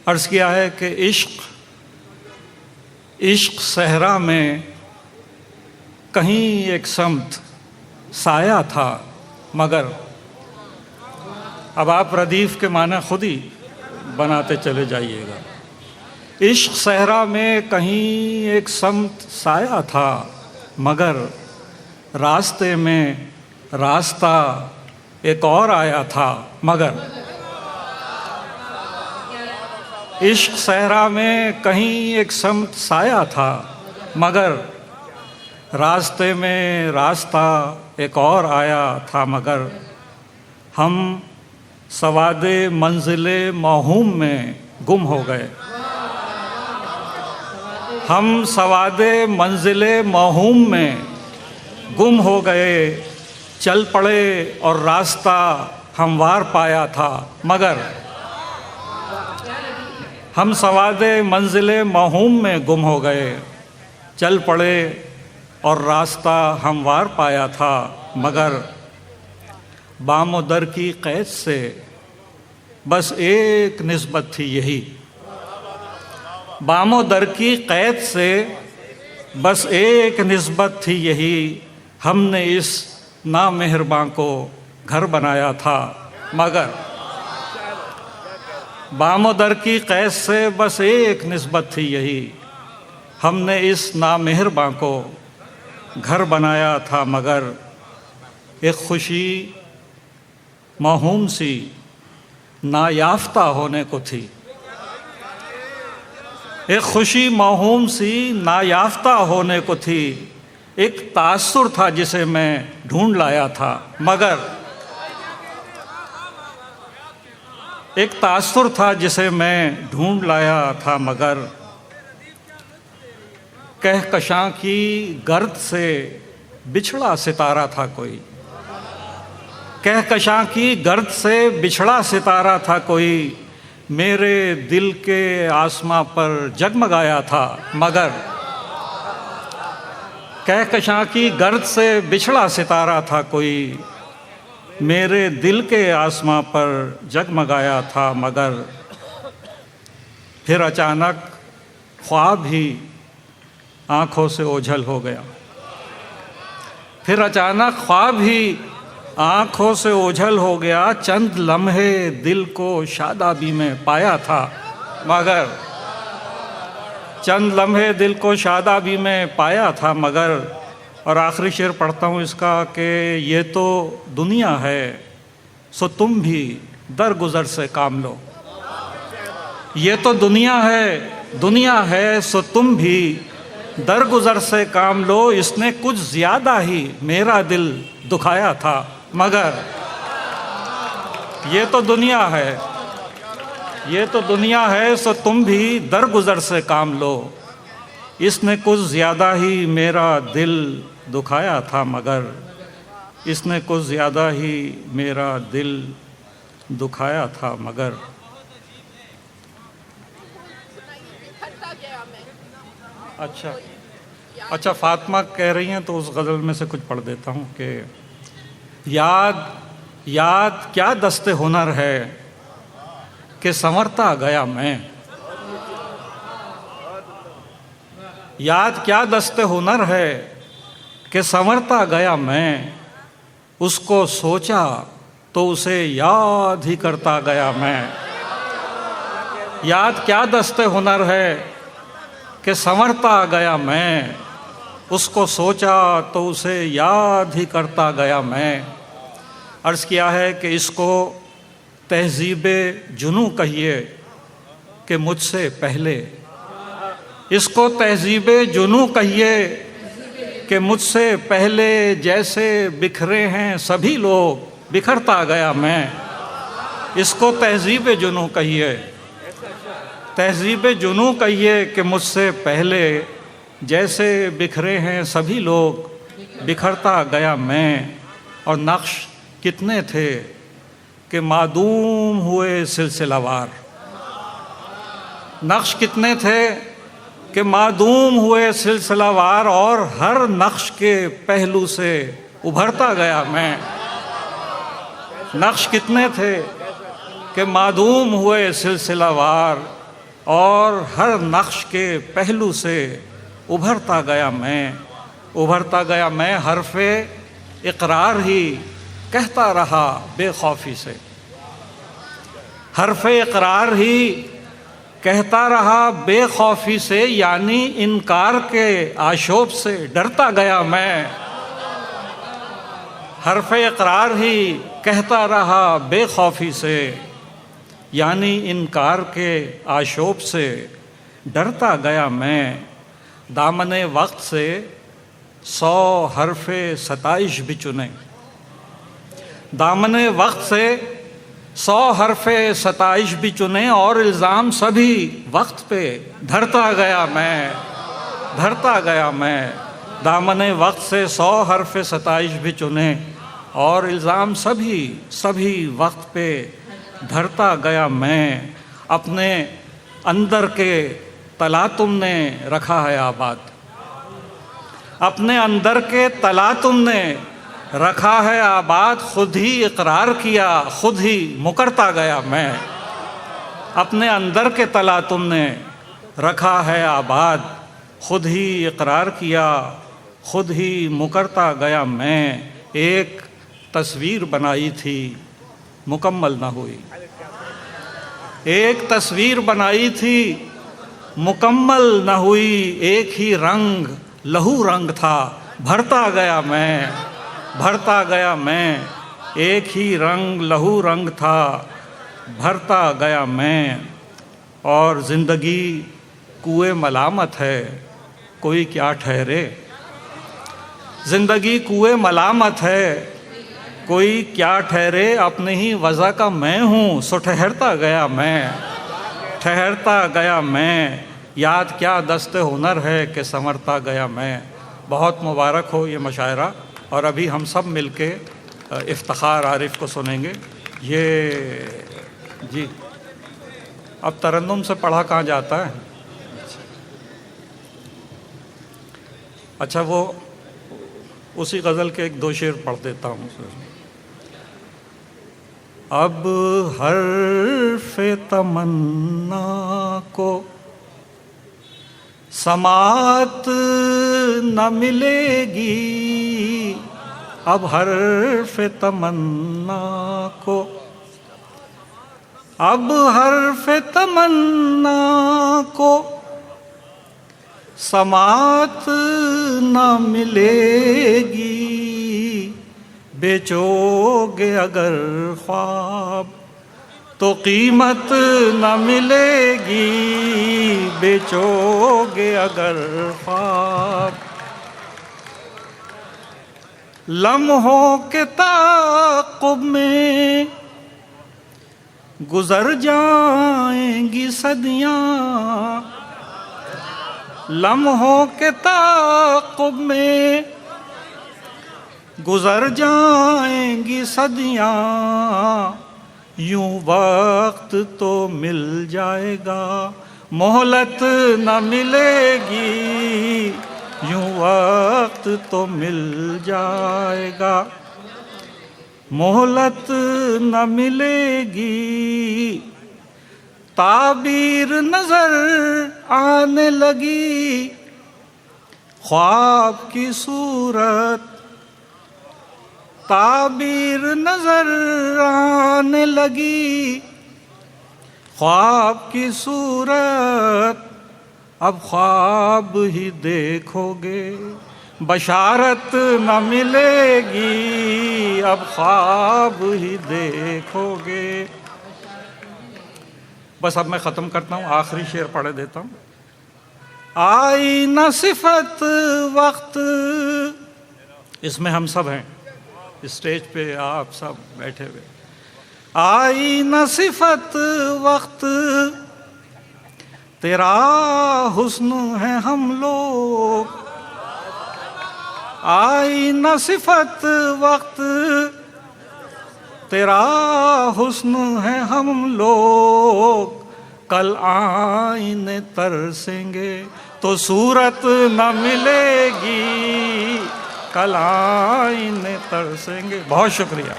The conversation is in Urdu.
عرض کیا ہے کہ عشق صحرا میں کہیں ایک سمت سایہ تھا مگر، اب آپ ردیف کے معنی خود ہی بناتے چلے جائیے گا۔ عشق صحرا میں کہیں ایک سمت سایہ تھا مگر، راستے میں راستہ ایک اور آیا تھا مگر۔ عشق صحرا میں کہیں ایک سمت سایہ تھا مگر، راستے میں راستہ ایک اور آیا تھا مگر، ہم سواد منزل موہوم میں گم ہو گئے۔ ہم سواد منزل موہوم میں گم ہو گئے، چل پڑے اور راستہ ہموار پایا تھا مگر۔ ہم سواد منزل موہوم میں گم ہو گئے، چل پڑے اور راستہ ہموار پایا تھا مگر، بام و در کی قید سے بس ایک نسبت تھی یہی۔ بام و در کی قید سے بس ایک نسبت تھی یہی، ہم نے اس نامہرباں کو گھر بنایا تھا مگر۔ بام و در کی قید سے بس ایک نسبت تھی یہی، ہم نے اس نامہرباں کو گھر بنایا تھا مگر۔ ایک خوشی موہوم سی نایافتہ ہونے کو تھی، ایک خوشی موہوم سی نایافتہ ہونے کو تھی، ایک تاثر تھا جسے میں ڈھونڈ لایا تھا مگر۔ ایک تاثر تھا جسے میں ڈھونڈ لایا تھا مگر، کہکشاں کی گرد سے بچھڑا ستارہ تھا کوئی۔ کہکشاں کی گرد سے بچھڑا ستارہ تھا کوئی، میرے دل کے آسماں پر جگمگایا تھا مگر۔ کہکشاں کی گرد سے بچھڑا ستارہ تھا کوئی، میرے دل کے آسماں پر جگمگایا تھا مگر۔ پھر اچانک خواب ہی آنکھوں سے اوجھل ہو گیا۔ پھر اچانک خواب ہی آنکھوں سے اوجھل ہو گیا، چند لمحے دل کو شادابی میں پایا تھا مگر۔ چند لمحے دل کو شادابی میں پایا تھا مگر۔ اور آخری شعر پڑھتا ہوں اس کا کہ یہ تو دنیا ہے سو تم بھی درگزر سے کام لو۔ یہ تو دنیا ہے سو تم بھی درگزر سے کام لو، اس نے کچھ زیادہ ہی میرا دل دکھایا تھا مگر۔ یہ تو دنیا ہے سو تم بھی درگزر سے کام لو، اس نے کچھ زیادہ ہی میرا دل دکھایا تھا مگر۔ اس نے کچھ زیادہ ہی میرا دل دکھایا تھا مگر۔ اچھا فاطمہ کہہ رہی ہیں تو اس غزل میں سے کچھ پڑھ دیتا ہوں کہ یاد کیا دست ہنر ہے کہ سنورتا گیا میں۔ یاد کیا دست ہنر ہے کہ سنورتا گیا میں، اس کو سوچا تو اسے یاد ہی کرتا گیا میں۔ یاد کیا دست ہنر ہے کہ سنورتا گیا میں، اس کو سوچا تو اسے یاد ہی کرتا گیا میں۔ عرض کیا ہے کہ اس کو تہذیب جنوں کہیے کہ مجھ سے پہلے، اس کو تہذیب جنوں کہیے کہ مجھ سے پہلے، جیسے بکھرے ہیں سبھی لوگ بکھرتا گیا میں۔ اس کو تہذیب جنوں کہیے، تہذیب جنوں کہیے کہ مجھ سے پہلے، جیسے بکھرے ہیں سبھی لوگ بکھرتا گیا میں۔ اور نقش کتنے تھے کہ معدوم ہوئے سلسلہ وار، نقش کتنے تھے کہ معدوم ہوئے سلسلہ وار، اور ہر نقش کے پہلو سے ابھرتا گیا میں۔ نقش کتنے تھے کہ معدوم ہوئے سلسلہ وار، اور ہر نقش کے پہلو سے ابھرتا گیا میں حرف اقرار ہی کہتا رہا بے خوفی سے، حرف اقرار ہی کہتا رہا بے خوفی سے، یعنی انکار کے آشوب سے ڈرتا گیا میں، حرف اقرار ہی کہتا رہا بے خوفی سے، یعنی انکار کے آشوب سے ڈرتا گیا میں، دامن وقت سے 100 حرف ستائش بھی چنے، دامن وقت سے 100 حرف ستائش بھی چنے، اور الزام سبھی وقت پہ دھرتا گیا میں، دامن وقت سے 100 حرف ستائش بھی چنے، اور الزام سبھی وقت پہ دھرتا گیا میں، اپنے اندر کے تلاطم نے رکھا ہے آباد، اپنے اندر کے تلاطم نے رکھا ہے آباد، خود ہی اقرار کیا خود ہی مکرتا گیا میں، اپنے اندر کے تلاطم نے رکھا ہے آباد، خود ہی اقرار کیا خود ہی مکرتا گیا میں، ایک تصویر بنائی تھی مکمل نہ ہوئی، ایک تصویر بنائی تھی مکمل نہ ہوئی، ایک ہی رنگ لہو رنگ تھا بھرتا گیا میں، ایک ہی رنگ لہو رنگ تھا بھرتا گیا میں، اور زندگی کوئے ملامت ہے کوئی کیا ٹھہرے، زندگی کوئے ملامت ہے کوئی کیا ٹھہرے، اپنے ہی وضع کا میں ہوں سو ٹھہرتا گیا میں، یاد کیا دست ہنر ہے کہ سنورتا گیا میں۔ بہت مبارک ہو یہ مشاعرہ، اور ابھی ہم سب مل کے افتخار عارف کو سنیں گے۔ یہ جی اب ترنم سے پڑھا کہاں جاتا ہے؟ اچھا وہ اسی غزل کے 1-2 شعر پڑھ دیتا ہوں۔ اب حرف تمنا کو سماعت نہ ملے گی، اب حرف تمنا کو، اب حرف تمنا کو سماعت نہ ملے گی، بیچو گے اگر خواب تو قیمت نہ ملے گی، بیچو گے اگر خواب، لمحوں کے تعاقب میں گزر جائیں گی صدیاں، لمحوں کے تعاقب میں گزر جائیں گی صدیاں، یوں وقت تو مل جائے گا مہلت نہ ملے گی، یوں وقت تو مل جائے گا مہلت نہ ملے گی، تعبیر نظر آنے لگی خواب کی صورت، تعبیر نظر آنے لگی خواب کی صورت، اب خواب ہی دیکھو گے بشارت نہ ملے گی، اب خواب ہی دیکھو گے۔ بس اب میں ختم کرتا ہوں، آخری شعر پڑھ دیتا ہوں۔ آئی نہ صفت وقت، اس میں ہم سب ہیں، اسٹیج پہ آپ سب بیٹھے ہوئے، آئی نہ صفت وقت تیرا حسن ہے ہم لوگ، آئی نہ صفت وقت تیرا حسن ہے ہم لوگ، کل آئینے ترسیں گے تو صورت نہ ملے گی، کل آئینے ترسیں گے۔ بہت شکریہ۔